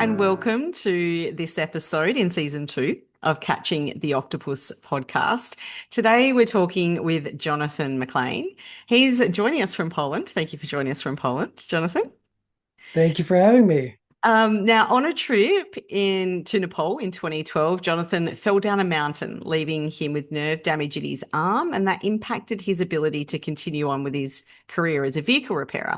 and welcome to this episode in season 2 of Catching the Octopus Podcast. Today we're talking with Jonathan McLean. He's joining us from Poland. Thank you for joining us from Poland, Jonathan. Thank you for having me. Now, on a trip to Nepal in 2012, Jonathan fell down a mountain, leaving him with nerve damage in his arm, and that impacted his ability to continue on with his career as a vehicle repairer.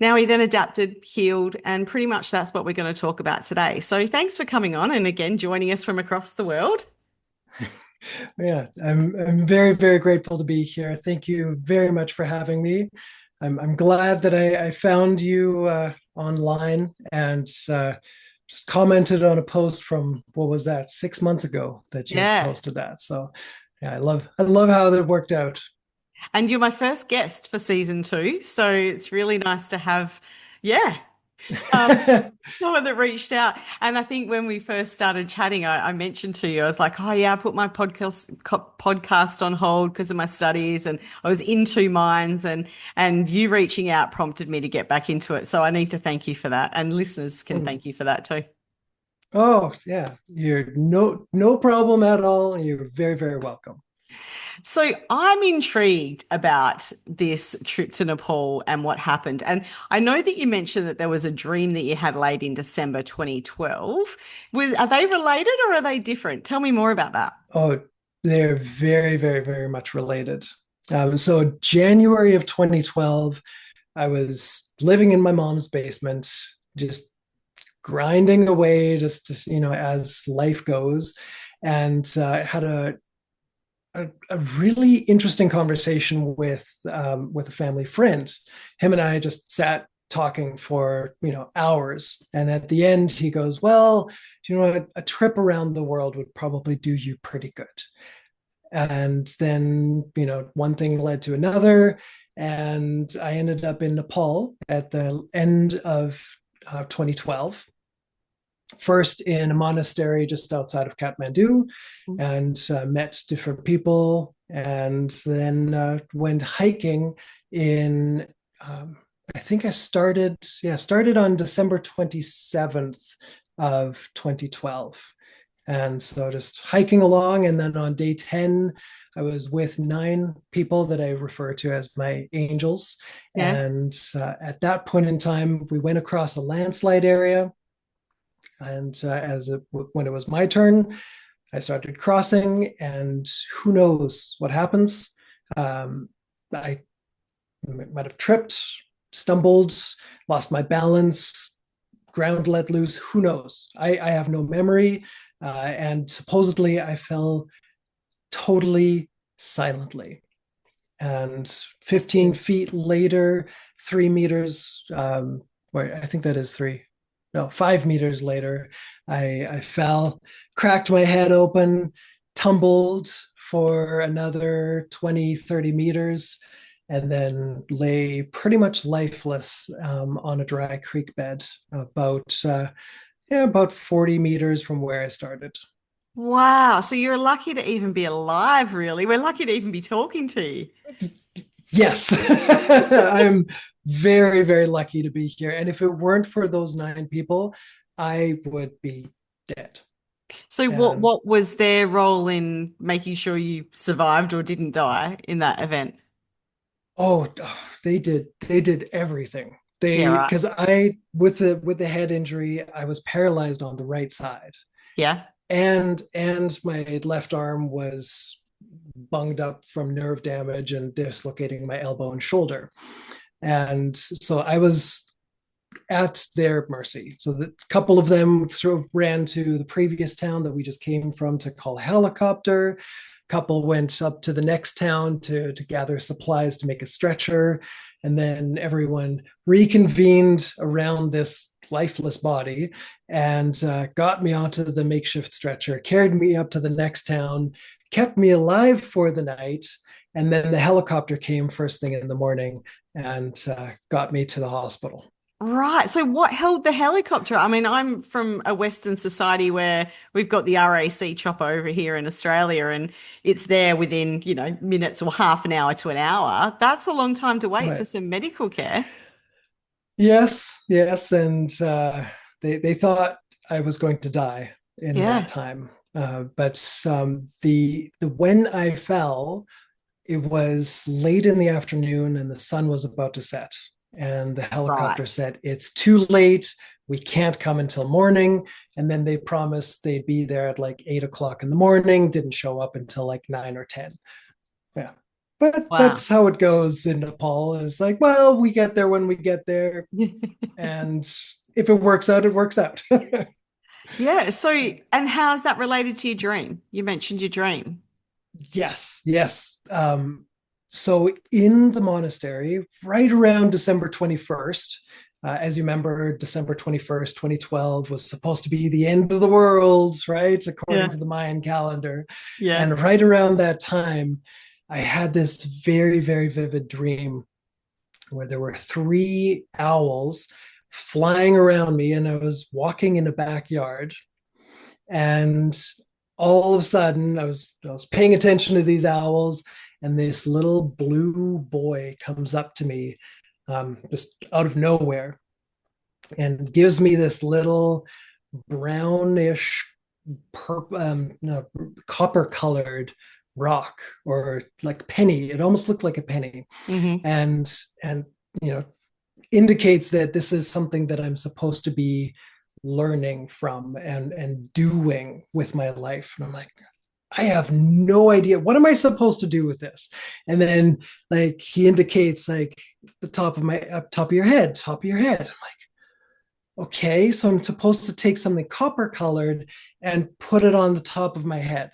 Now, he then adapted, healed, and pretty much that's what we're going to talk about today. So thanks for coming on and again joining us from across the world. Yeah, I'm very, very grateful to be here. Thank you very much for having me. I'm glad that I found you online and just commented on a post from, what was that, 6 months ago that you Yeah. posted that. So yeah, I love how that worked out. And you're my first guest for season 2. So it's really nice to have, yeah, um, someone that reached out. And I think when we first started chatting, I mentioned to you, I was like, oh yeah, I put my podcast on hold because of my studies and I was in two minds, and you reaching out prompted me to get back into it. So I need to thank you for that. And listeners can thank you for that too. Oh yeah, you're no problem at all. You're very, very welcome. So I'm intrigued about this trip to Nepal and what happened. And I know that you mentioned that there was a dream that you had late in December 2012. Are they related or are they different? Tell me more about that. Oh, they're very, very, very much related. So January of 2012, I was living in my mom's basement, just grinding away, as life goes, and had a really interesting conversation with a family friend. Him and I just sat talking for hours, and at the end he goes, "Well, you know what? A trip around the world would probably do you pretty good." And then one thing led to another, and I ended up in Nepal at the end of 2012, first in a monastery just outside of Kathmandu, and met different people, and then went hiking in. I think I started on December 27th of 2012, and so just hiking along, and then on day 10, I was with 9 people that I refer to as my angels, Yes. and at that point in time, we went across a landslide area. And when it was my turn, I started crossing, and who knows what happens. I might have tripped, stumbled, lost my balance, ground let loose. Who knows? I have no memory. And supposedly I fell totally silently. And 15 feet later, 3 meters, I think that is three, no, 5 meters later, I fell, cracked my head open, tumbled for another 20, 30 meters, and then lay pretty much lifeless on a dry creek bed about 40 meters from where I started. Wow. So you're lucky to even be alive, really. We're lucky to even be talking to you. Yes, I'm very, very lucky to be here. And if it weren't for those 9 people, I would be dead. So And what was their role in making sure you survived or didn't die in that event? they did everything. Yeah, They right. because I with the head injury, I was paralyzed on the right side, Yeah. and my left arm was bunged up from nerve damage and dislocating my elbow and shoulder. And so I was at their mercy. So the couple of them sort of ran to the previous town that we just came from to call a helicopter. Couple went up to the next town to gather supplies to make a stretcher. And then everyone reconvened around this lifeless body and got me onto the makeshift stretcher, carried me up to the next town, kept me alive for the night. And then the helicopter came first thing in the morning and got me to the hospital. Right. So what held the helicopter? I mean, I'm from a Western society where we've got the RAC chopper over here in Australia and it's there within, minutes or half an hour to an hour. That's a long time to wait for Right. some medical care. Yes, yes, and they thought I was going to die in that Yeah. time. But the when I fell, it was late in the afternoon and the sun was about to set. And the Right. helicopter said, "It's too late. We can't come until morning." And then they promised they'd be there at like 8 o'clock in the morning, didn't show up until like 9 or 10. Yeah. But Wow. that's how it goes in Nepal. It's like, well, we get there when we get there. And if it works out, it works out. Yeah. So, and how's that related to your dream? You mentioned your dream. Yes, yes. So in the monastery, right around December 21st, as you remember, December 21st, 2012 was supposed to be the end of the world, right? According Yeah. to the Mayan calendar. Yeah. And right around that time, I had this very, very vivid dream where there were three owls flying around me, and I was walking in a backyard, and all of a sudden I was paying attention to these owls, and this little blue boy comes up to me, just out of nowhere, and gives me this little brownish no, copper colored rock, or like penny. It almost looked like a penny. Hmm. And you know indicates that this is something that I'm supposed to be learning from and doing with my life. And I'm like, I have no idea. What am I supposed to do with this? And then like he indicates like the top of my up top of your head, top of your head. I'm like, okay, so I'm supposed to take something copper colored and put it on the top of my head.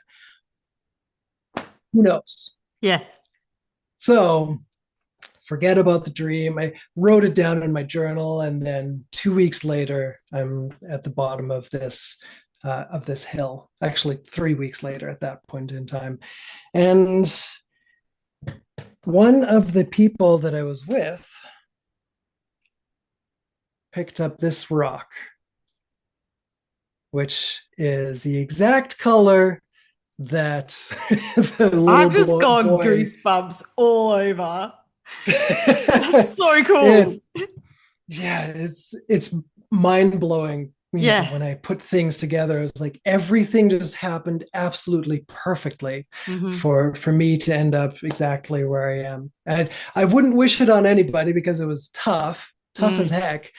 Who knows? Yeah. So forget about the dream. I wrote it down in my journal, and then 2 weeks later, I'm at the bottom of this hill. Actually, 3 weeks later, at that point in time, and one of the people that I was with picked up this rock, which is the exact color that the little I've just gone boy. goosebumps all over. That's so It's cool. yeah, it's mind blowing. Yeah. When I put things together, it's like everything just happened absolutely perfectly Hmm. for me to end up exactly where I am. And I wouldn't wish it on anybody because it was tough as Mm. heck.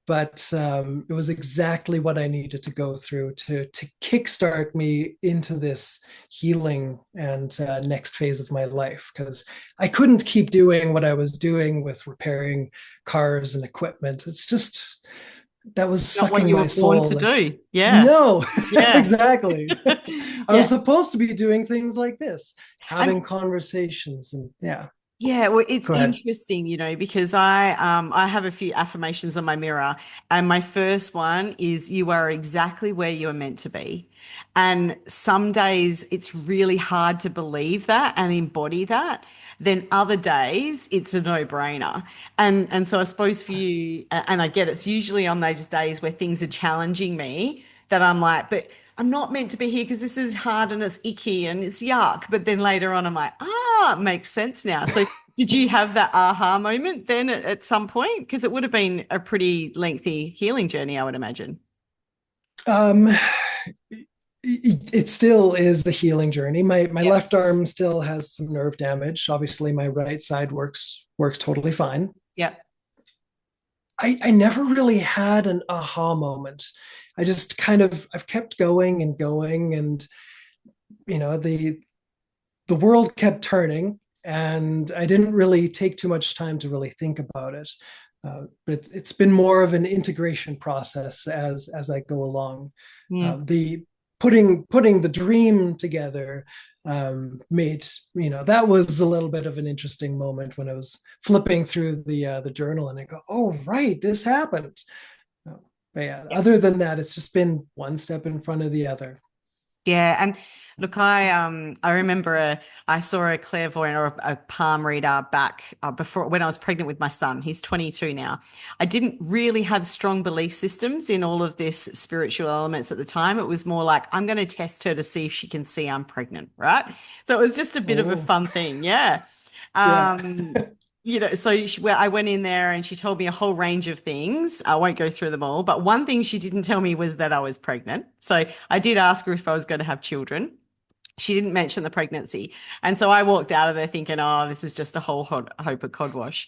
But it was exactly what I needed to go through to kickstart me into this healing and next phase of my life, because I couldn't keep doing what I was doing with repairing cars and equipment. It's just that was Not what sucking you were my born soul. to Like, do. Yeah. no, Yeah. exactly. I was Yeah. supposed to be doing things like this, And having conversations, and yeah. yeah, well, it's Go ahead. interesting, because I have a few affirmations on my mirror, and my first one is you are exactly where you are meant to be. And some days it's really hard to believe that and embody that. Then other days it's a no-brainer. And so I suppose for you, and I get it's usually on those days where things are challenging me that I'm like, but I'm not meant to be here because this is hard and it's icky and it's yuck. But then later on, I'm like, it makes sense now. So did you have that aha moment then at some point? Because it would have been a pretty lengthy healing journey, I would imagine. Um, it still is the healing journey. My Yep. left arm still has some nerve damage. Obviously, my right side works totally fine. Yep. I never really had an aha moment. I just kind of I've kept going and going, and you know the world kept turning, and I didn't really take too much time to really think about it. But it's been more of an integration process as I go along. Mm. The putting the dream together made that was a little bit of an interesting moment when I was flipping through the journal, and I go, oh right, this happened. But yeah, other than that, it's just been one step in front of the other. Yeah, and look, I remember I saw a clairvoyant or a palm reader back before when I was pregnant with my son. He's 22 now. I didn't really have strong belief systems in all of this spiritual elements at the time. It was more like I'm going to test her to see if she can see I'm pregnant, right? So it was just a bit of a Oh fun thing, yeah. yeah. Um, where I went in there and she told me a whole range of things. I won't go through them all, but one thing she didn't tell me was that I was pregnant. So I did ask her if I was going to have children. She didn't mention the pregnancy. And so I walked out of there thinking, oh, this is just a whole hope of codwash.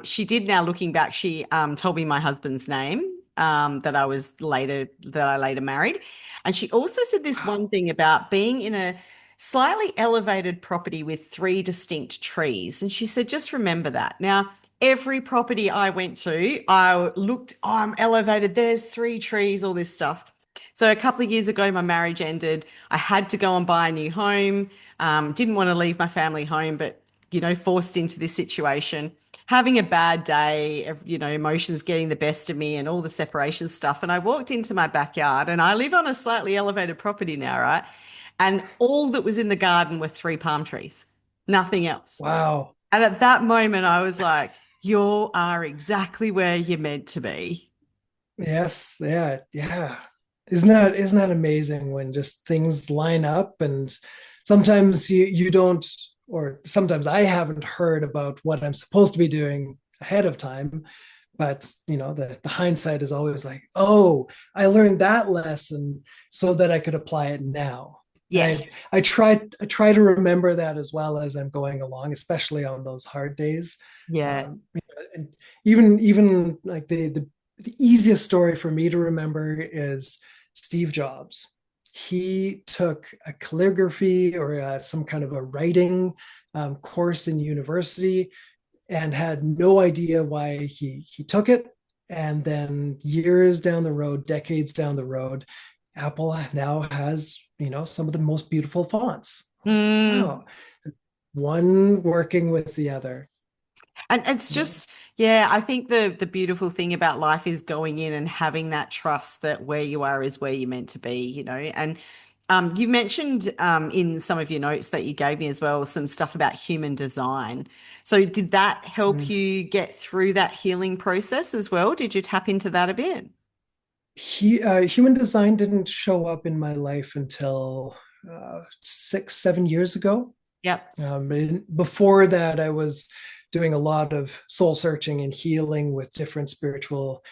She did now looking back, she told me my husband's name that I later married. And she also said this one thing about being in a slightly elevated property with three distinct trees. And she said, just remember that. Now, every property I went to, I looked, oh, I'm elevated. There's three trees, all this stuff. So a couple of years ago, my marriage ended. I had to go and buy a new home. Didn't want to leave my family home, but forced into this situation, having a bad day, emotions getting the best of me and all the separation stuff. And I walked into my backyard, and I live on a slightly elevated property now, right? And all that was in the garden were three palm trees, nothing else. Wow. And at that moment, I was like, you are exactly where you're meant to be. Yes. Yeah. Yeah. Isn't that amazing when just things line up, and sometimes you don't, or sometimes I haven't heard about what I'm supposed to be doing ahead of time, but the hindsight is always like, oh, I learned that lesson so that I could apply it now. And Yes. I try to remember that as well as I'm going along, especially on those hard days. Yeah. And even like the easiest story for me to remember is Steve Jobs. He took a calligraphy or some kind of a writing course in university and had no idea why he took it. And then years down the road, decades down the road, Apple now has some of the most beautiful fonts. Mm. Wow, one working with the other. And it's just, yeah, I think the beautiful thing about life is going in and having that trust that where you are is where you're meant to be. And you mentioned in some of your notes that you gave me as well some stuff about human design. So did that help Mm. you get through that healing process as well? Did you tap into that a bit? Human design didn't show up in my life until 6, 7 years ago. Yep. Before that, I was doing a lot of soul searching and healing with different spiritual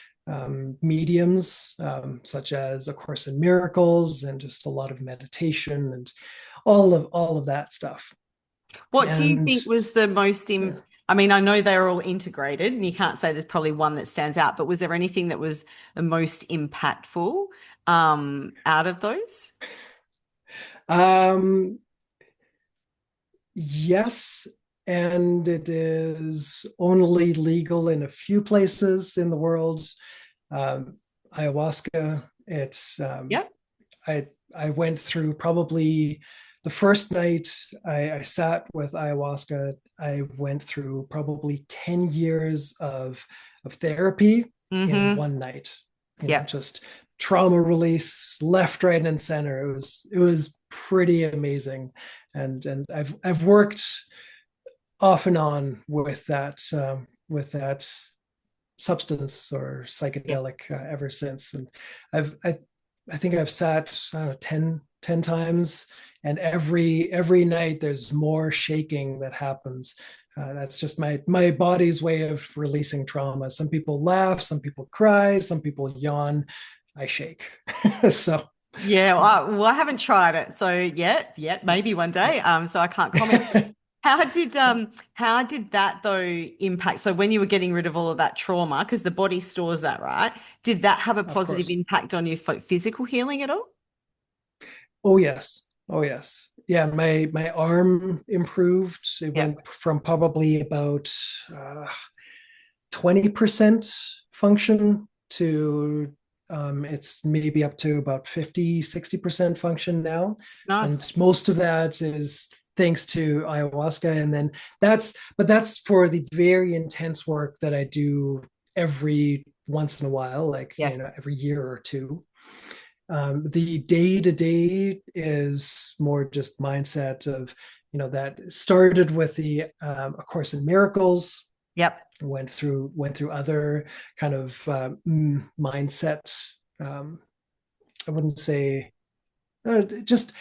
mediums, such as A Course in Miracles, and just a lot of meditation and all of that stuff. What do you And think was the most yeah, I mean, I know they're all integrated and you can't say there's probably one that stands out, but was there anything that was the most impactful out of those? um, yes, and it is only legal in a few places in the world. Um, Ayahuasca, it's Yep. I I went through probably the first night I sat with ayahuasca. I went through probably 10 years of therapy in Mm-hmm. one night. Yep. Just trauma release left, right, and center. It was pretty amazing, and I've worked off and on with that substance or Yep. psychedelic ever since. And I've I think I've sat, I don't know, 10 times, and every night there's more shaking that happens. That's just my body's way of releasing trauma. Some people laugh, some people cry, some people yawn. I shake. So Yeah, I haven't tried it. So yet, maybe one day. So I can't comment. yeah. How did that though impact? So when you were getting rid of all of that trauma, because the body stores that, right? Did that have a Of positive course. impact on your physical healing at all? Oh yes. Oh yes. Yeah, my arm improved. It Yeah. went from probably about 20% function to it's maybe up to about 50, 60% function now. Nice. And most of that is thanks to ayahuasca. And then that's for the very intense work that I do every once in a while, like, Yes. every year or two. The day to day is more just mindset of, that started with the A Course in Miracles, Yep. went through other kind of mindset. I wouldn't say just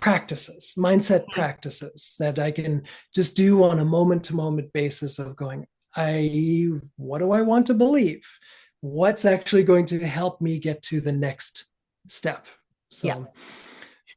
mindset practices that I can just do on a moment to moment basis of going, what do I want to believe? What's actually going to help me get to the next step? Yeah. So,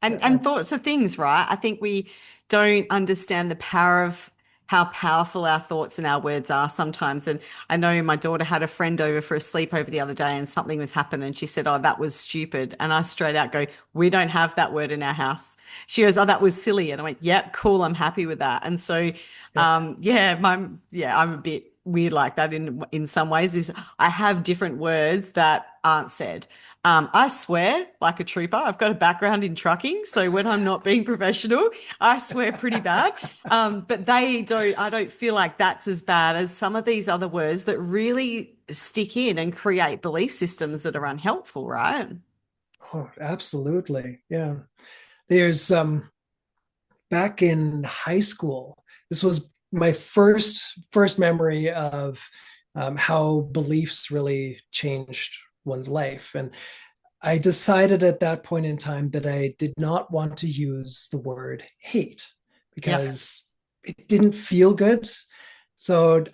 And thoughts are things, right? I think we don't understand the power of how powerful our thoughts and our words are sometimes. And I know my daughter had a friend over for a sleepover the other day and something was happening and she said, "Oh, that was stupid." And I straight out go, "We don't have that word in our house." She goes, "Oh, that was silly." And I went, "Yep, cool, I'm happy with that." And so yeah. I'm a bit weird like that in some ways is I have different words that aren't said. I swear like a trooper. I've got a background in trucking, so when I'm not being professional, I swear pretty bad. But I don't feel like that's as bad as some of these other words that really stick in and create belief systems that are unhelpful, right? Oh, absolutely. Yeah. There's back in high school, this was my first memory of how beliefs really changed one's life. And I decided at that point in time that I did not want to use the word hate Yep. because it didn't feel good. So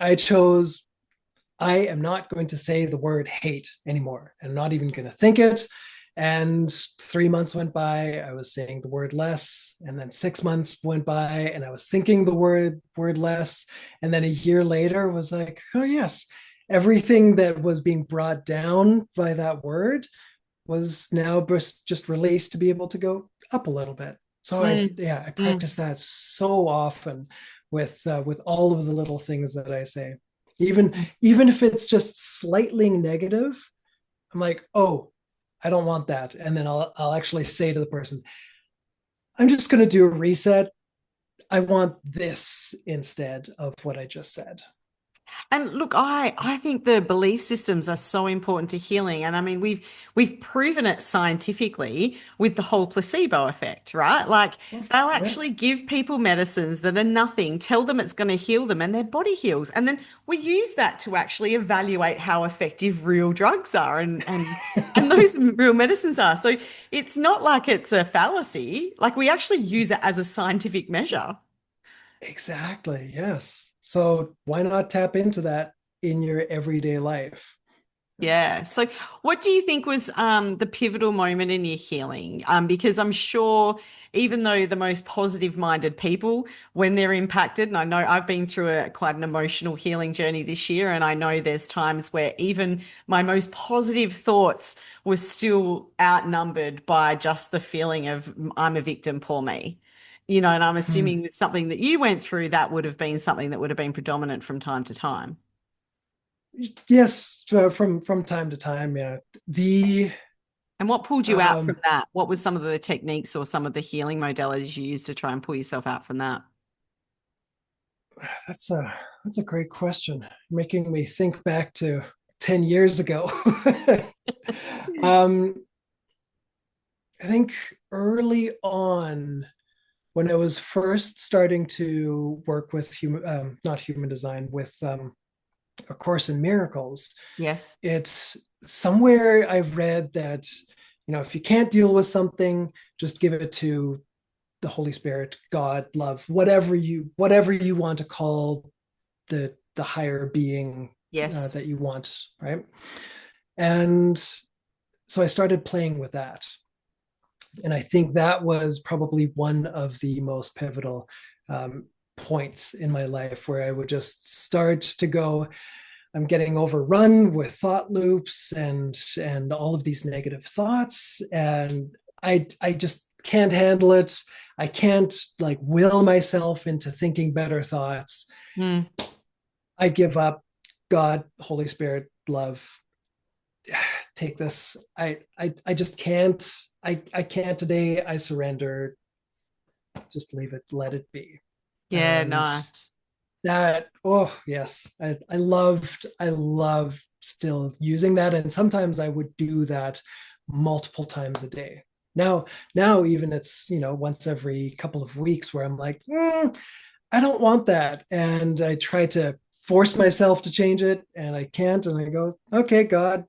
I am not going to say the word hate anymore. I'm not even going to think it. And 3 months went by, I was saying the word less. And then 6 months went by and I was thinking the word less. And then a year later was like, oh yes, everything that was being brought down by that word was now just released to be able to go up a little bit. So Mm, I mm. practice that so often with all of the little things that I say. Even if it's just slightly negative, I'm like, oh, I don't want that. And then I'll actually say to the person, I'm just going to do a reset. I want this instead of what I just said. And look, I think the belief systems are so important to healing. And I mean, we've proven it scientifically with the whole placebo effect, right? Like they'll Yeah, actually give people medicines that are nothing, tell them it's going to heal them, and their body heals. And then we use that to actually evaluate how effective real drugs are and those real medicines are. So it's not like it's a fallacy. Like we actually use it as a scientific measure. exactly. Yes. So why not tap into that in your everyday life? Yeah. So, what do you think was the pivotal moment in your healing? Because I'm sure, even though the most positive-minded people, when they're impacted, and I know I've been through quite an emotional healing journey this year, and I know there's times where even my most positive thoughts were still outnumbered by just the feeling of I'm a victim, poor me. And I'm Hmm. assuming with something that you went through, that would have been something that would have been predominant from time to time. Yes, from time to time. Yeah. The And what pulled you out from um, that? What was some of the techniques or some of the healing modalities you used to try and pull yourself out from that? that's a great question. Making me think back to 10 years ago. um, I think early on, when I was first starting to work with not human design, with A Course in Miracles, Yes. it's somewhere I read that, if you can't deal with something, just give it to the Holy Spirit, God, love, whatever you want to call the higher being Yes. that you want, right? And so I started playing with that. And I think that was probably one of the most pivotal um, points in my life where I would just start to go, I'm getting overrun with thought loops and all of these negative thoughts, and I just can't handle it. I can't like will myself into thinking better thoughts. Mm. I give up. God, Holy Spirit, love, take this. I just can't. I can't today. I surrender. Just leave it. Let it be. Yeah, And nice. that, oh yes, I love still using that, and sometimes I would do that multiple times a day. Now even it's once every couple of weeks where I'm like, I don't want that, and I try to force myself to change it, and I can't, and I go, okay, God,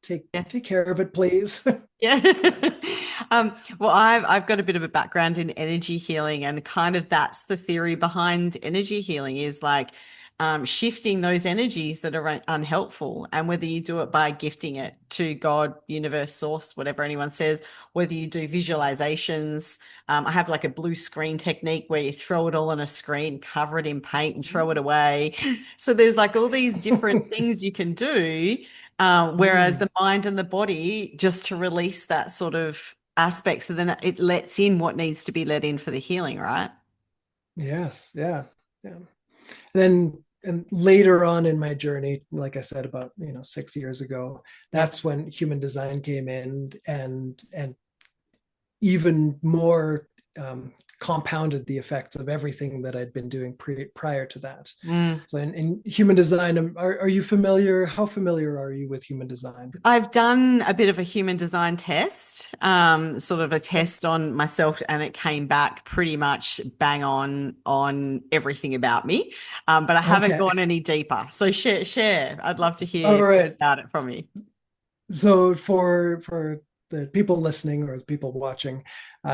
take Yeah. take care of it, please. Yeah. Well, I've got a bit of a background in energy healing, and kind of that's the theory behind energy healing is like shifting those energies that are unhelpful. And whether you do it by gifting it to God, universe, source, whatever anyone says, whether you do visualizations. I have like a blue screen technique where you throw it all on a screen, cover it in paint, and throw it away. So there's like all these different things you can do. Whereas Mm, the mind and the body, just to release that sort of aspect, so then it lets in what needs to be let in for the healing, right? yes, yeah, yeah. Then and later on in my journey, like I said, about 6 years ago, Yeah. that's when human design came in and even more compounded the effects of everything that I'd been doing prior to that. Mm. So in human design, are you familiar? How familiar are you with human design? I've done a bit of a human design test, sort of a Yep. test on myself, and it came back pretty much bang on everything about me. But I haven't Okay. gone any deeper. So share. I'd love to All hear right. about it from you. So for the people listening or the people watching,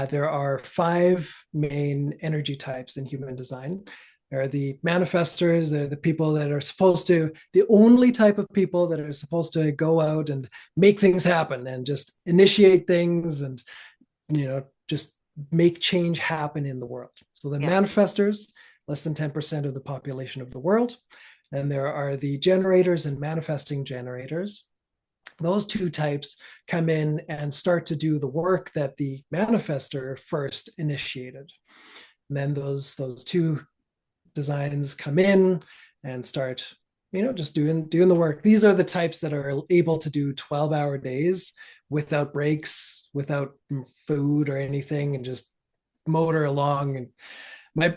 there are five main energy types in human design. There are the manifestors. They're the people that are supposed to, the only type of people that are supposed to go out and make things happen and just initiate things and just make change happen in the world. So the Yeah. manifestors, less than 10% of the population of the world. And there are the generators and manifesting generators. Those two types come in and start to do the work that the manifester first initiated. And then those two designs come in and start just doing the work. These are the types that are able to do 12-hour days without breaks, without food or anything, and just motor along. And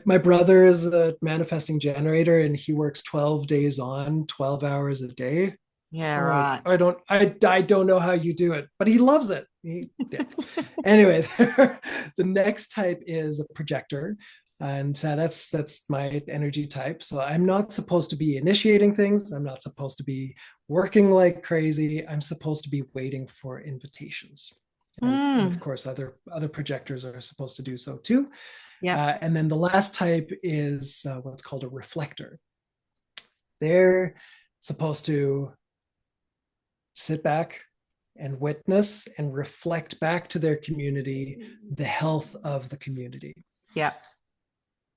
my brother is a manifesting generator, and he works 12 days on, 12 hours a day. Yeah, I'm like, right. I don't know how you do it, but he loves it. Yeah. Anyway, the next type is a projector, and that's my energy type. So I'm not supposed to be initiating things. I'm not supposed to be working like crazy. I'm supposed to be waiting for invitations, and of Mm. course other projectors are supposed to do so too. Yep. And then the last type is what's called a reflector. They're supposed to sit back and witness and reflect back to their community the health of the community. Yep.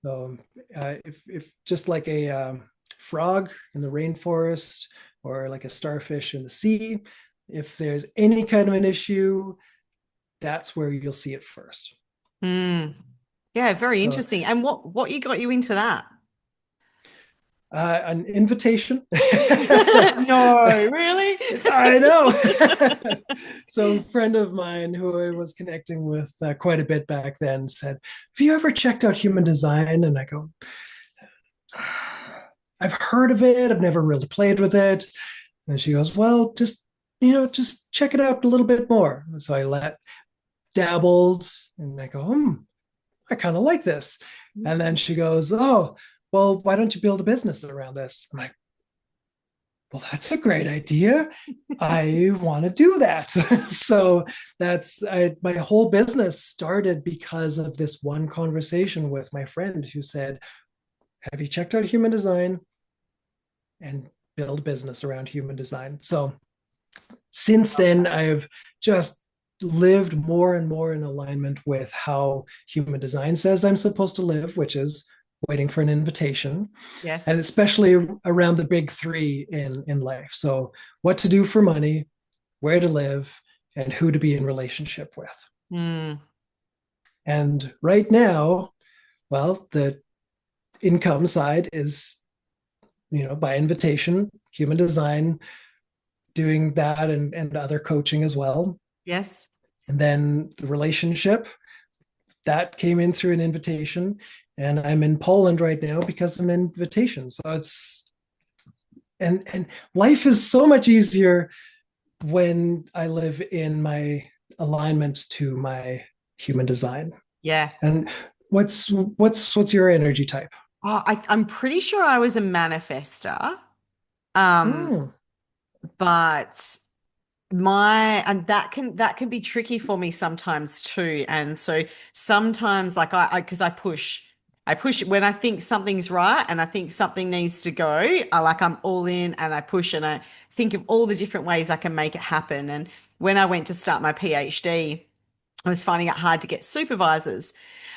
So, if just like a frog in the rainforest or like a starfish in the sea, if there's any kind of an issue, that's where you'll see it first. Mm. Yeah, very So, interesting. And what you got you into that? an invitation. No, really? I know. So, a friend of mine who I was connecting with quite a bit back then said, "Have you ever checked out human design?" And I go, "I've heard of it. I've never really played with it." And she goes, "Well, just check it out a little bit more." So dabbled, and I go, I kind of like this. And then she goes, "Oh, well, why don't you build a business around this?" I'm like, "Well, that's a great idea. I want to do that." So my whole business started because of this one conversation with my friend who said, "Have you checked out human design?" And build a business around human design. So since then, I've just lived more and more in alignment with how human design says I'm supposed to live, which is waiting for an invitation, and Yes. especially around the big three in life. So, what to do for money, where to live, and who to be in relationship with. Mm. And right now, well, the income side is, by invitation, human design, doing that and other coaching as well. Yes. And then the relationship that came in through an invitation. And I'm in Poland right now because of an invitation. So and life is so much easier when I live in my alignment to my human design. Yeah. And what's your energy type? Oh, I'm pretty sure I was a manifester. Um, Hmm. but And that can be tricky for me sometimes too. And so sometimes like I because I push when I think something's right and I think something needs to go, I'm all in and I push and I think of all the different ways I can make it happen. And when I went to start my PhD, I was finding it hard to get supervisors.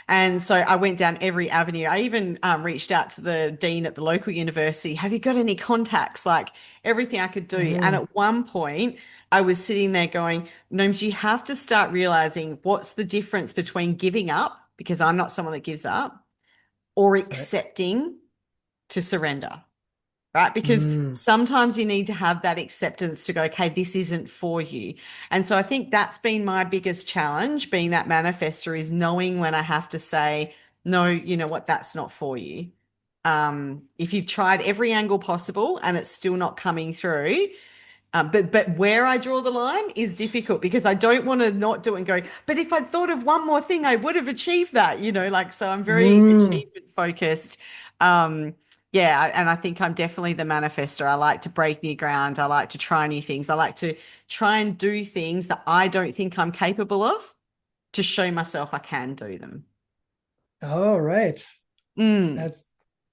And so I went down every avenue. I even reached out to the dean at the local university. Have you got any contacts? Like everything I could do. And Mm, at one point, I was sitting there going, Gnomes, you have to start realizing what's the difference between giving up, because I'm not someone that gives up, or right. accepting to surrender, right? Because Mm, sometimes you need to have that acceptance to go, okay, this isn't for you. And so I think that's been my biggest challenge, being that manifestor, is knowing when I have to say, no, you know what, that's not for you. If you've tried every angle possible and it's still not coming through, but where I draw the line is difficult because I don't want to not do it and go, but if I'd thought of one more thing, I would have achieved that, so I'm very mm. achievement focused. Um, yeah, and I think I'm definitely the manifester. I like to break new ground. I like to try new things. I like to try and do things that I don't think I'm capable of to show myself I can do them. All right. Mm. That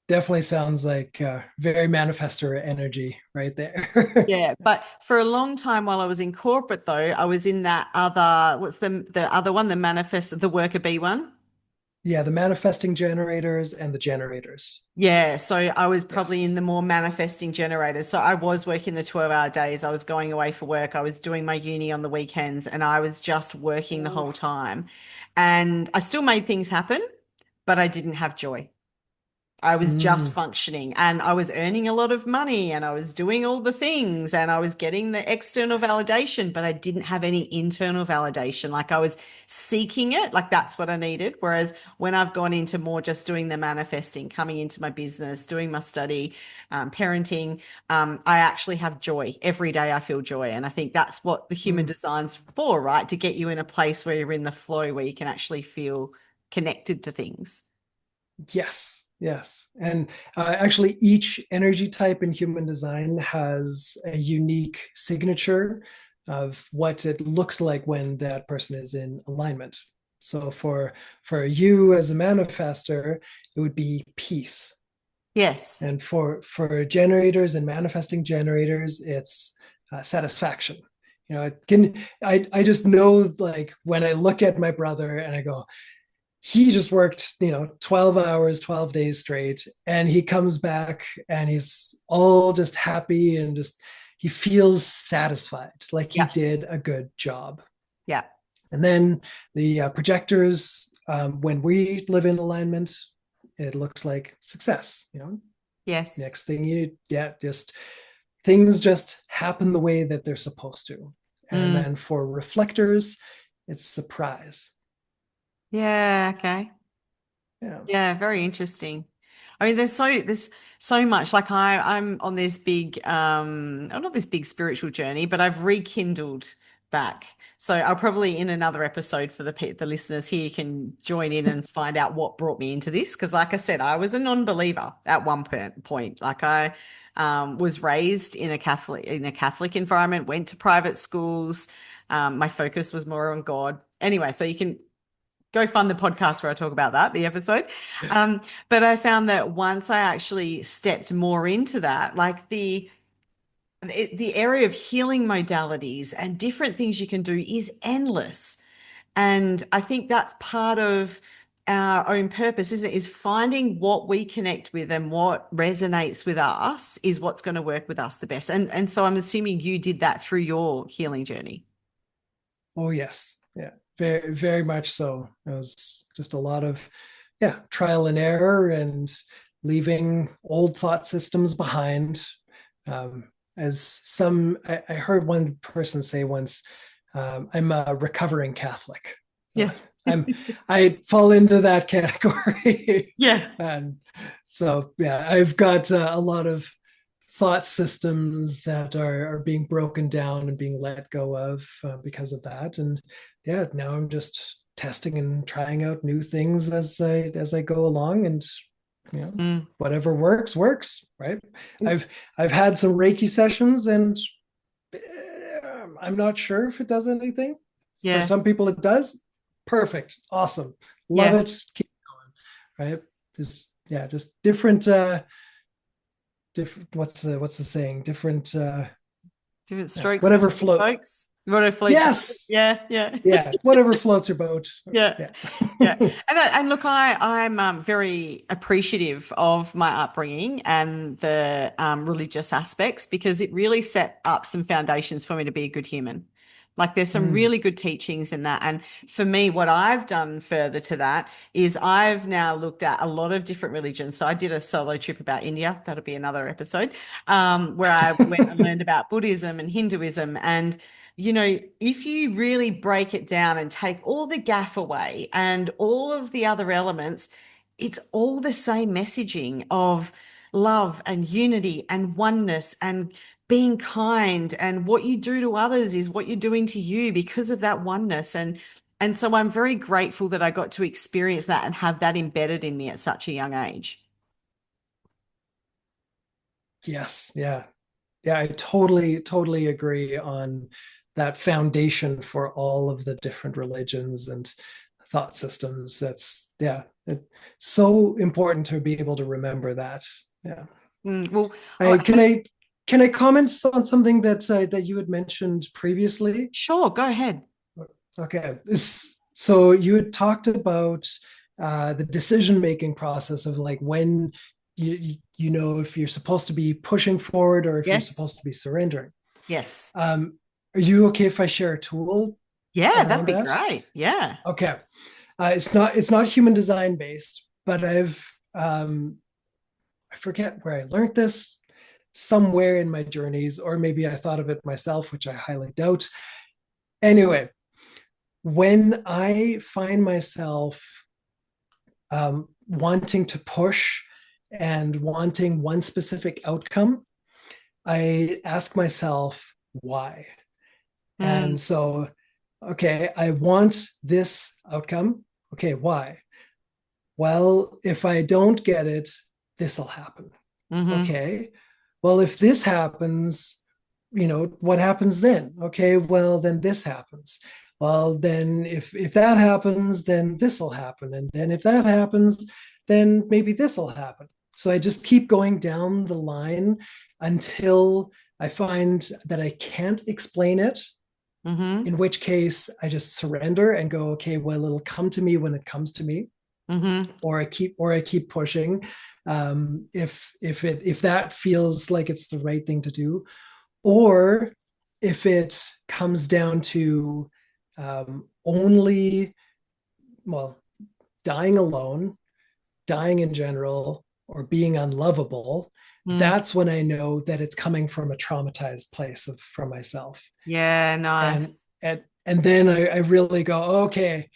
definitely sounds like very manifestor energy right there. Yeah, but for a long time while I was in corporate though, I was in that other, what's the other one, the manifest, the worker bee one? Yeah, the manifesting generators and the generators. Yeah, so I was probably in Yes. the more manifesting generators. So I was working the 12-hour days. I was going away for work. I was doing my uni on the weekends and I was just working the Ooh. whole time. And I still made things happen, but I didn't have joy. I was just Mm, functioning and I was earning a lot of money and I was doing all the things and I was getting the external validation, but I didn't have any internal validation. Like I was seeking it, like that's what I needed. Whereas when I've gone into more just doing the manifesting, coming into my business, doing my study, parenting, I actually have joy. Every day I feel joy. And I think that's what the human mm. design's for, right? To get you in a place where you're in the flow, where you can actually feel connected to things. Yes, yes. And actually, each energy type in human design has a unique signature of what it looks like when that person is in alignment. So for you as a manifester, it would be peace. Yes. And for generators and manifesting generators, it's satisfaction. I just know, like, when I look at my brother and I go, he just worked 12 hours, 12 days straight, and he comes back and he's all just happy and just he feels satisfied, like he Yeah. did a good job. Yeah. And then the projectors, when we live in alignment, it looks like success. Yes. Next thing just things just happen the way that they're supposed to. And Mm. then for reflectors, it's surprise. Yeah. Okay. Yeah. Yeah. Very interesting. I mean, there's so much. Like I'm on this big not this big spiritual journey, but I've rekindled back. So I'll probably in another episode for the listeners here can join in and find out what brought me into this. Because like I said, I was a non-believer at one point. Like I was raised in a Catholic environment, went to private schools. My focus was more on God. Anyway, so you can go find the podcast where I talk about that, the episode. But I found that once I actually stepped more into that, like the area of healing modalities and different things you can do is endless. And I think that's part of our own purpose, isn't it? Is finding what we connect with and what resonates with us is what's going to work with us the best. And so I'm assuming you did that through your healing journey. Oh yes, yeah, very very much so. It was just a lot of trial and error and leaving old thought systems behind. As I heard one person say once, I'm a recovering Catholic. So Yeah. I fall into that category, Yeah. and so yeah, I've got a lot of thought systems that are being broken down and being let go of because of that. And yeah, now I'm just testing and trying out new things as I go along, and Mm. whatever works, right? I've I've had some Reiki sessions, and I'm not sure if it does anything. For Yeah. some people, it does. Perfect. Awesome. Love Yeah. it. Keep going. Right. Just different, different, what's the saying? Different, Different strokes for whatever different float. folks. Whatever floats your boat. Yes. Yeah. Yeah. Yeah. Whatever floats your boat. Yeah. Yeah. Yeah. And look, I'm very appreciative of my upbringing and the religious aspects because it really set up some foundations for me to be a good human. Like there's some Mm. really good teachings in that. And for me, what I've done further to that is I've now looked at a lot of different religions. So I did a solo trip about India. That'll be another episode, where I went and learned about Buddhism and Hinduism. And if you really break it down and take all the gaff away and all of the other elements, it's all the same messaging of love and unity and oneness and being kind, and what you do to others is what you're doing to you because of that oneness. And so I'm very grateful that I got to experience that and have that embedded in me at such a young age. Yes. Yeah. Yeah. I totally agree on that foundation for all of the different religions and thought systems. It's so important to be able to remember that. Yeah. Well, I can I comment on something that you had mentioned previously? sure, go ahead. Okay. So you had talked about the decision making process of like when you know if you're supposed to be pushing forward or if you're Yes. supposed to be surrendering. Yes. Um, are you okay if I share a tool Yeah, that'd around be that? great. Yeah. Okay. It's not human design based, but I forget where I learned this, somewhere in my journeys, or maybe I thought of it myself, which I highly doubt. Anyway, when I find myself wanting to push and wanting one specific outcome, I ask myself why. Mm, And so, okay, I want this outcome. Okay, why? Well, if I don't get it, this will happen. hmm Okay. Well, if this happens, what happens then? Okay, well, then this happens. Well, then if that happens, then this will happen. And then if that happens, then maybe this will happen. So I just keep going down the line until I find that I can't explain it, hmm in which case I just surrender and go, okay, well, it'll come to me when it comes to me, hmm or I keep pushing. If that feels like it's the right thing to do, or if it comes down to only, well, dying alone, dying in general, or being unlovable, Mm. that's when I know that it's coming from a traumatized place from myself. Yeah, And nice. and then I really go, okay,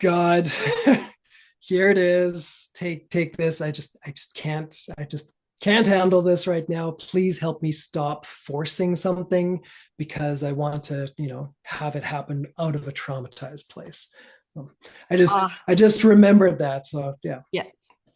God, here it is. Take this. I just can't handle this right now. Please help me stop forcing something because I want to, have it happen out of a traumatized place. Um, I just remembered that. So yeah. Yeah.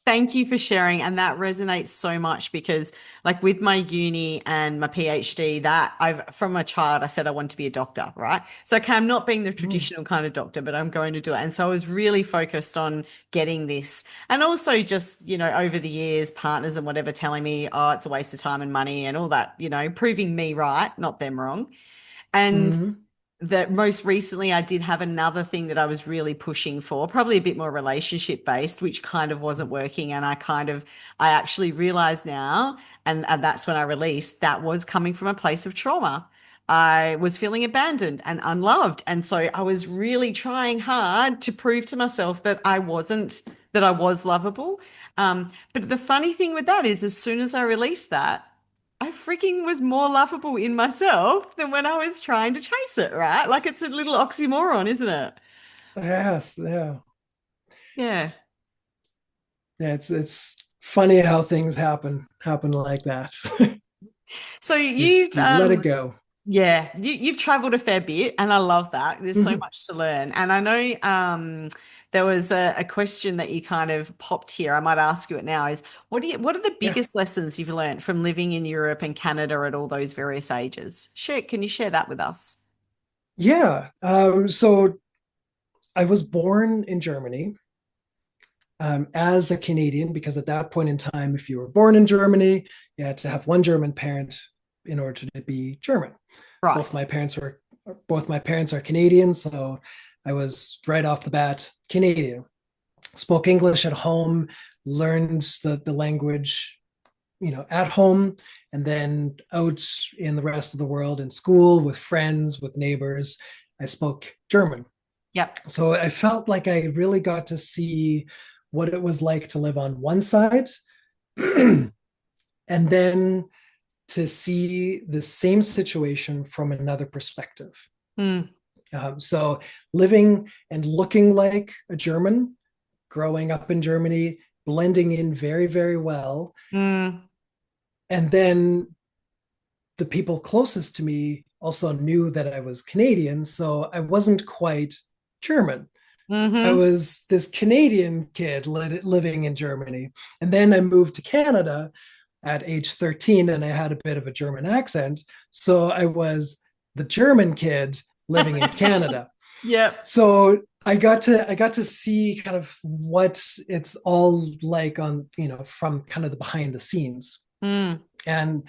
Thank you for sharing. And that resonates so much because, like, with my uni and my PhD, that from a child, I said I wanted to be a doctor, right? So, okay, I'm not being the Mm, traditional kind of doctor, but I'm going to do it. And so I was really focused on getting this. And also, just, over the years, partners and whatever telling me, oh, it's a waste of time and money and all that, proving me right, not them wrong. And mm, that most recently I did have another thing that I was really pushing for, probably a bit more relationship based, which kind of wasn't working. And I actually realized now, and that's when I released, that was coming from a place of trauma. I was feeling abandoned and unloved. And so I was really trying hard to prove to myself that that I was lovable. But the funny thing with that is, as soon as I released that, I freaking was more lovable in myself than when I was trying to chase it, right? Like it's a little oxymoron, isn't it? yes, yeah. Yeah. Yeah, it's funny how things happen like that. So you just you've you let it go. Yeah, you've traveled a fair bit, and I love that. There's so Mhm. much to learn. And I know there was a question that you kind of popped here. I might ask you it now is what are the Yeah. biggest lessons you've learned from living in Europe and Canada at all those various ages? Can you share that with us? Yeah. So I was born in Germany as a Canadian because at that point in time, if you were born in Germany, you had to have one German parent in order to be German. Both Right. my parents were both my parents are Canadian, so I was right off the bat Canadian. Spoke English at home, learned the language, at home, and then out in the rest of the world in school with friends, with neighbors, I spoke German. Yep. So I felt like I really got to see what it was like to live on one side and then to see the same situation from another perspective. Mm, So living and looking like a German, growing up in Germany, blending in very, very well. mm, And then the people closest to me also knew that I was Canadian. So I wasn't quite German. I mm-hmm. was this Canadian kid living in Germany. And then I moved to Canada at age 13 and I had a bit of a German accent. So I was the German kid living in Canada. Yep. So I got to see kind of what it's all like on, from kind of the behind the scenes. Mm, And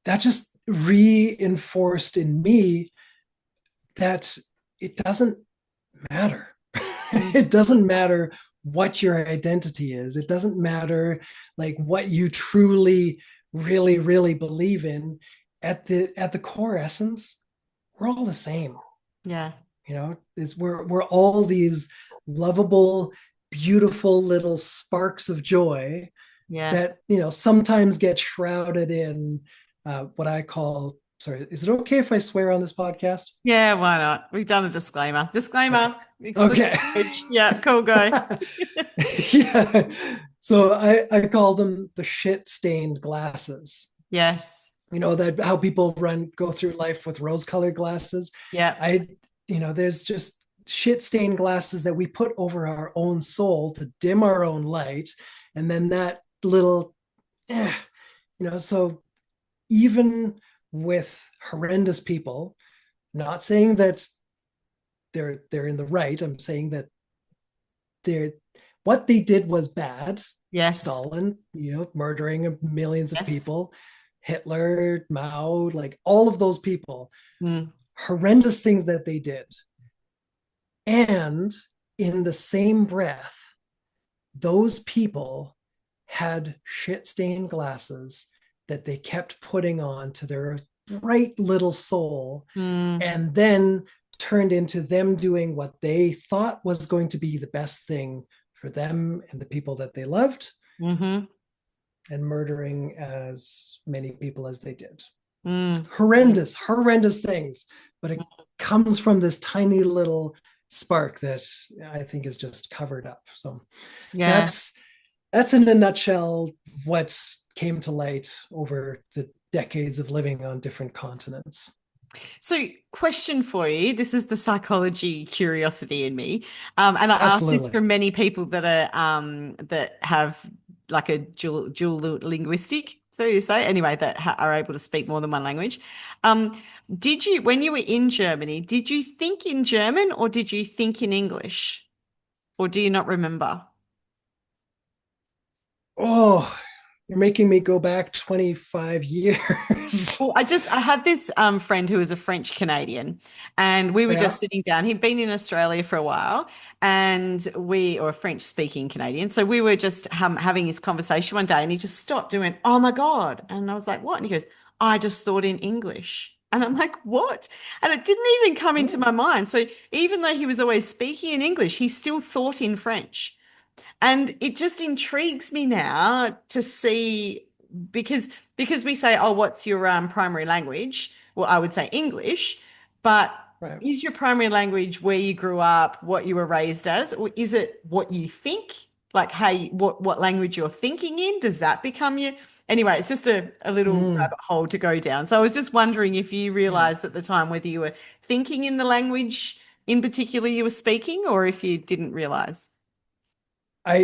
that just reinforced in me that it doesn't matter. mm, It doesn't matter what your identity is. It doesn't matter like what you truly, really, really believe in. At the core essence, we're all the same. yeah. Is we're all these lovable, beautiful little sparks of joy Yeah. that sometimes get shrouded in what I call. Sorry, is it okay if I swear on this podcast? Yeah, why not? We've done a disclaimer. Okay. Disclaimer, explicit Okay. language. Yeah, cool, go. Yeah. So I call them the shit stained glasses. Yes. That how people go through life with rose colored glasses. Yeah. I, there's just shit stained glasses that we put over our own soul to dim our own light. And then that little, eh, so even with horrendous people, not saying that they're in the right. I'm saying that they're what they did was bad. Yes. Stalin, murdering millions of Yes. people, Hitler, Mao, like all of those people, Mm, horrendous things that they did. And in the same breath, those people had shit stained glasses that they kept putting on to their bright little soul mm, and then turned into them doing what they thought was going to be the best thing for them and the people that they loved mm-hmm, and murdering as many people as they did. mm, Horrendous things, but it comes from this tiny little spark that I think is just covered up. So yeah. that's that's in a nutshell what came to light over the decades of living on different continents. So, question for you. This is the psychology curiosity in me. And I ask this Absolutely. from many people that have like a dual linguistic, so you say, anyway, that are able to speak more than one language. Um, when you were in Germany, did you think in German or did you think in English? Or do you not remember? Oh, you're making me go back 25 years. Well, I had this friend who was a French Canadian, and we were just Yeah. sitting down. He'd been in Australia for a while, or a French speaking Canadian. So we were just having this conversation one day, and he just stopped and went, "Oh my God." And I was like, "What?" And he goes, "I just thought in English." And I'm like, "What?" And it didn't even come into Oh, my mind. So even though he was always speaking in English, he still thought in French. And it just intrigues me now to see because we say, "Oh, what's your primary language?" Well, I would say English, but right. is your primary language where you grew up, what you were raised as, or is it what you think? Like, hey, what language you're thinking in? Does that become you? Anyway, it's just a little Mm. rabbit hole to go down. So I was just wondering if you Yeah. realized at the time whether you were thinking in the language in particular you were speaking or if you didn't realize. I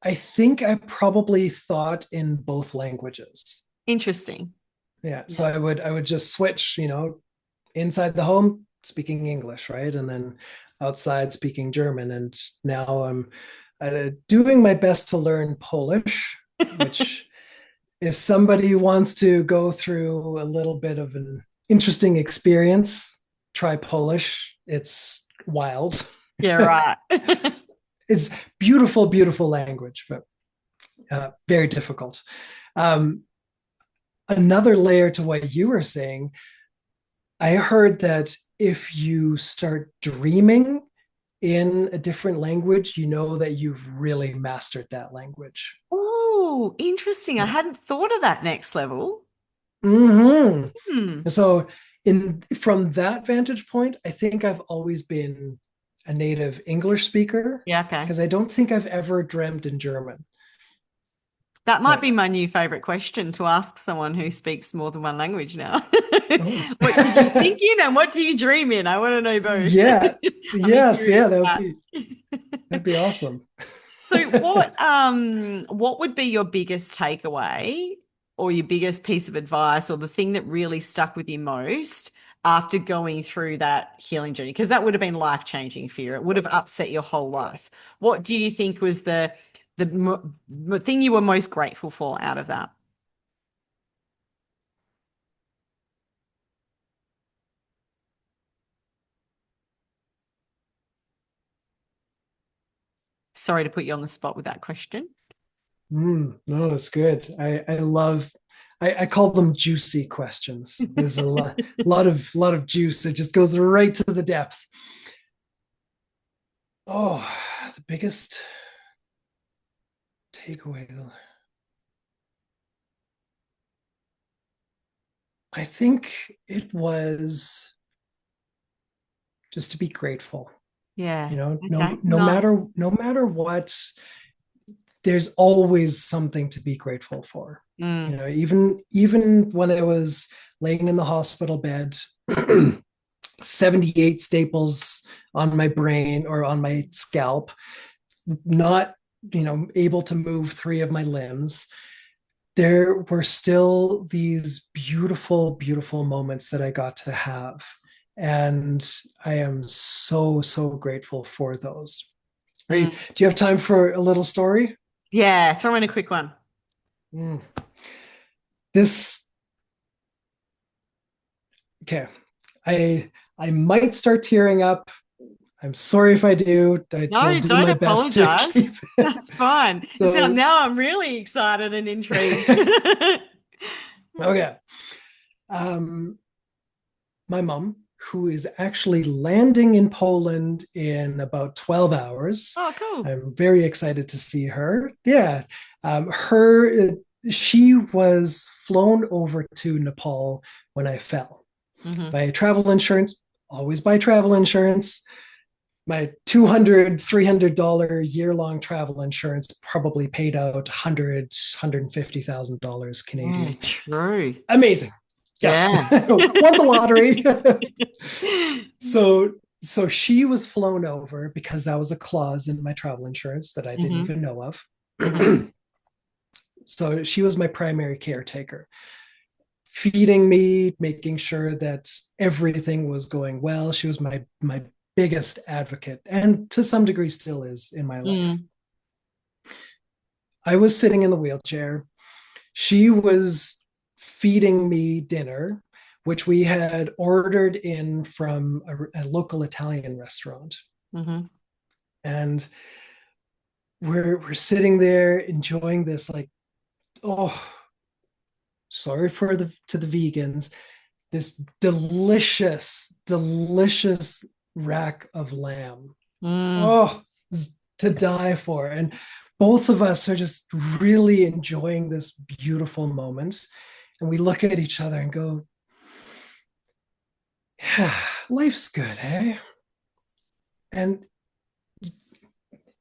I think I probably thought in both languages. Interesting. Yeah. So Yeah. I would just switch, inside the home speaking English, right? And then outside speaking German. And now I'm doing my best to learn Polish, which if somebody wants to go through a little bit of an interesting experience, try Polish. It's wild. Yeah, right. It's beautiful, beautiful language, but very difficult. Um, Another layer to what you were saying, I heard that if you start dreaming in a different language, you know that you've really mastered that language. Oh, interesting. I Yeah. hadn't thought of that next level. Hmm. Hmm. So, in from that vantage point, I think I've always been a native English speaker Yeah, okay. because I don't think I've ever dreamt in German. That might But be my new favorite question to ask someone who speaks more than one language now. oh, What did you think in and what do you dream in? I want to know both. yeah, I'm yes, curious yeah, of that. that'd be awesome. So what would be your biggest takeaway or your biggest piece of advice or the thing that really stuck with you most after going through that healing journey? Because that would have been life-changing for you. It would have upset your whole life. What do you think was the thing you were most grateful for out of that? Sorry to put you on the spot with that question. No, that's good. I love. I call them juicy questions. There's a lot of juice. It just goes right to the depth. Oh, the biggest takeaway. I think it was just to be grateful. Yeah. No Okay. Nice. no matter what, there's always something to be grateful for. Mm, Even when I was laying in the hospital bed, 78 staples on my brain or on my scalp, not able to move three of my limbs, there were still these beautiful, beautiful moments that I got to have. And I am so, so grateful for those. Do mm. you have time for a little story? Yeah. Throw in a quick one. Mm. This, okay. I might start tearing up. I'm sorry if I do. I will No, do don't my best to keep apologize. it. That's fine. So So, now I'm really excited and intrigued. okay. Um, my mom, who is actually landing in Poland in about 12 hours. Oh, cool. I'm very excited to see her. Yeah. Her she was flown over to Nepal when I fell. Hmm. My travel insurance, always buy travel insurance. My $200-300 year-long travel insurance probably paid out 150,000 dollars Yeah, Canadian. true. Amazing. Yes. Yeah. Won the lottery. So she was flown over because that was a clause in my travel insurance that I didn't Hmm. even know of. Hmm. So she was my primary caretaker, feeding me, making sure that everything was going well. She was my biggest advocate, and to some degree still is in my life. Mm. I was sitting in the wheelchair. She was feeding me dinner, which we had ordered in from a local Italian restaurant. Hmm. And we're sitting there enjoying this, like, oh, sorry for the to the vegans, this delicious, delicious rack of lamb. Mm. Oh, to die for. And both of us are just really enjoying this beautiful moment. And we look at each other and go, yeah, life's good, eh? And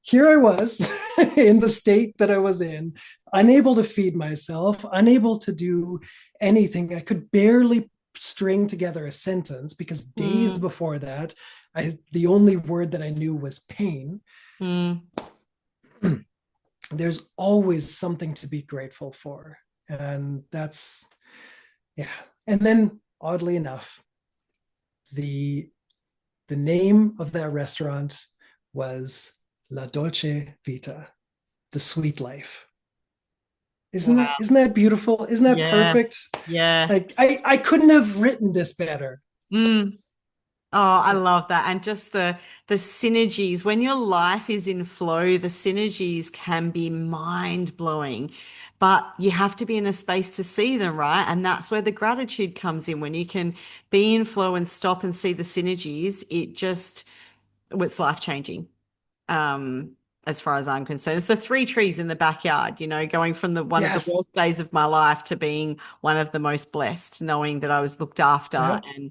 here I was in the state that I was in, unable to feed myself, unable to do anything. I could barely string together a sentence because days Mm, before that, the only word that I knew was pain. mm. There's always something to be grateful for. And yeah. And then oddly enough, the the name of that restaurant was La Dolce Vita, the sweet life. Wow. Isn't that beautiful? Isn't that Yeah. perfect? Yeah. Like I couldn't have written this better. Mm. Oh, I love that. And just the synergies when your life is in flow, the synergies can be mind blowing, but you have to be in a space to see them, right? And that's where the gratitude comes in. When you can be in flow and stop and see the synergies, it's life changing. Um, as far as I'm concerned, it's the three trees in the backyard, going from the one of the Yes. worst days of my life to being one of the most blessed, knowing that I was looked after Yeah. and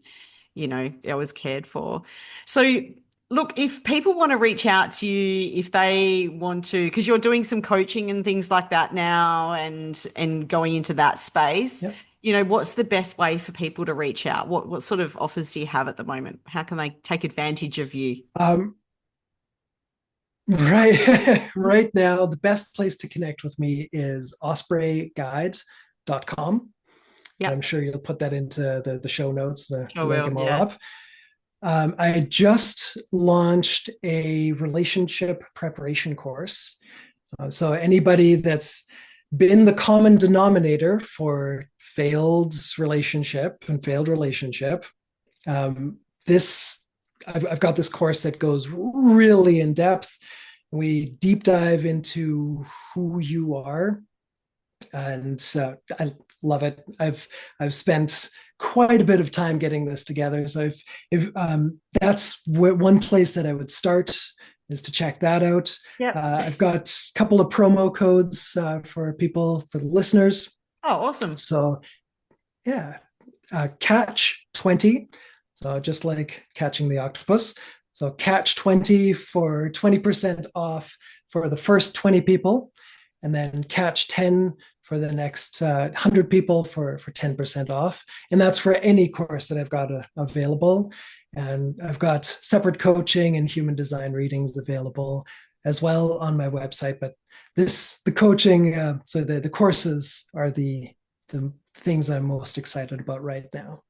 I was cared for. So, look, if people want to reach out to you, if they want to, because you're doing some coaching and things like that now, and going into that space, Yeah. what's the best way for people to reach out? What sort of offers do you have at the moment? How can they take advantage of you? Um, right right now, the best place to connect with me is ospreyguide.com. I'm Yep, sure you'll put that into the show notes, sure link will. them all Yeah. up. I just launched a relationship preparation course. So anybody that's been the common denominator for failed relationship, um, this I've got this course that goes really in depth. We deep dive into who you are, and I love it. I've spent quite a bit of time getting this together. So if that's one place that I would start is to check that out. Yep. I've got a couple of promo codes for the listeners. Oh, awesome. So yeah, catch 20. So just like catching the octopus. So catch 20 for 20% off for the first 20 people, and then catch 10 for the next 100 people for 10% off. And that's for any course that I've got available. And I've got separate coaching and human design readings available as well on my website. But the coaching, so the courses are the things I'm most excited about right now.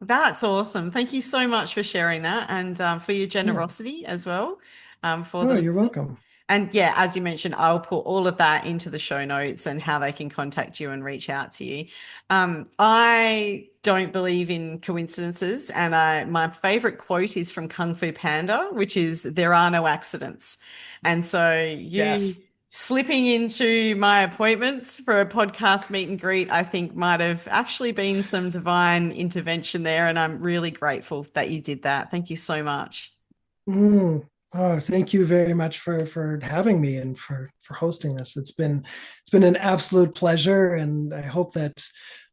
That's awesome. Thank you so much for sharing that and for your Yeah. generosity as well for the Oh, you're listeners. welcome. And yeah, as you mentioned, I'll put all of that into the show notes and how they can contact you and reach out to you. I don't believe in coincidences, and my favorite quote is from Kung Fu Panda, which is "There are no accidents." And so you Yes. slipping into my appointments for a podcast meet and greet, I think might have actually been some divine intervention there, and I'm really grateful that you did that. Thank you so much. Mm. Oh, thank you very much for having me and for hosting this. It's been an absolute pleasure, and I hope that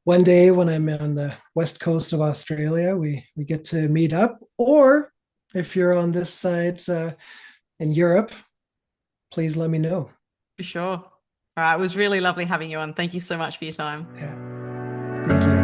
one day when I'm on the west coast of Australia, we get to meet up. Or if you're on this side in Europe, please let me know. For sure. All right. It was really lovely having you on. Thank you so much for your time. Yeah, thank you.